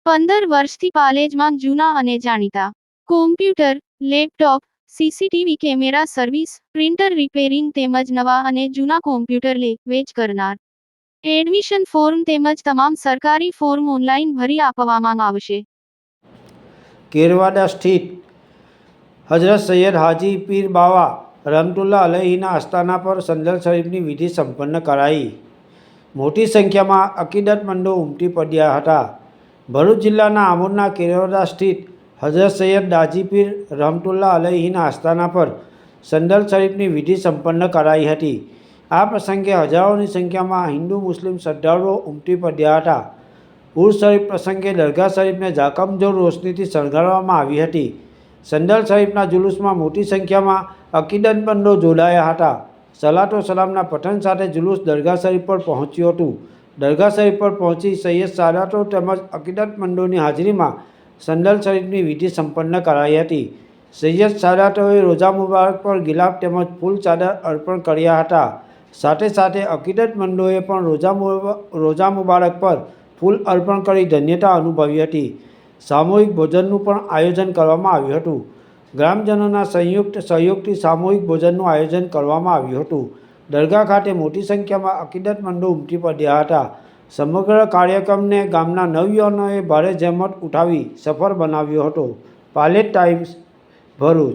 15 વર્ષથી પાલેજમાં જૂના અને જાણીતા computer, laptop, CCTV camera service, printer repairing તેમજ નવા અને જૂના કોમ્પ્યુટર લે-વેચ કરનાર. એડમિશન ફોર્મ તેમજ તમામ સરકારી ફોર્મ ઓનલાઈન ભરી આપવામાં આવશે. કેરવાડા સ્થિત હજરત સૈયદ હાજી પીર બાવા રહમતુલ્લાહ અલૈહીના આસ્થાના પર સંદલ શરીફની વિધિ સંપન્ન કરાઈ. મોટી સંખ્યામાં અકીદતમંદો ઉમટી પડ્યા હતા. ભરૂચ જિલ્લાના આમોદના કેરવાડા સ્થિત હજરત સૈયદ હાજી પીર રહમતુલ્લાહ અલૈહીના આસ્થાના પર સંદલ શરીફની વિધિ સંપન્ન કરાઈ હતી. આ પ્રસંગે હજારોની સંખ્યામાં હિન્દુ મુસ્લિમ શ્રદ્ધાળુઓ ઉમટી પડ્યા હતા. ઉર્સ શરીફ પ્રસંગે દરગાહ શરીફને ઝાકમઝોળ રોશનીથી શણગારવામાં આવી હતી. સંદલ શરીફના જુલુસમાં મોટી સંખ્યામાં અકીદતમંદો જોડાયા હતા. સલાતો સલામના પઠન સાથે જુલુસ દરગાહ શરીફ પર પહોંચ્યું હતું. દરગાહ શરીફ પર પહોંચી સૈયદ સાદાતો તેમજ અકીદતમંદોની હાજરીમાં સંદલ શરીફની વિધિ સંપન્ન કરાઈ હતી. સૈયદ સાદાતોએ રોઝા મુબારક પર ગિલાફ તેમજ ફૂલ ચાદર અર્પણ કર્યા હતા. સાથે સાથે અકીદતમંદોએ પણ રોઝા મુબારક પર ફૂલ અર્પણ કરી ધન્યતા અનુભવી હતી. સામૂહિક ભોજનનું પણ આયોજન કરવામાં આવ્યું હતું. ગ્રામજનોના સંયુક્ત સહયોગથી સામૂહિક ભોજનનું આયોજન કરવામાં આવ્યું હતું. દરગાહ ખાતે મોટી સંખ્યામાં અકીદતમંદો ઉમટી પડ્યા હતા. સમગ્ર કાર્યક્રમને ગામના નવયુવાનોએ ભારે જહેમત ઉઠાવી સફળ બનાવ્યો હતો. પાલેજ ટાઈમ્સ, ભરૂચ.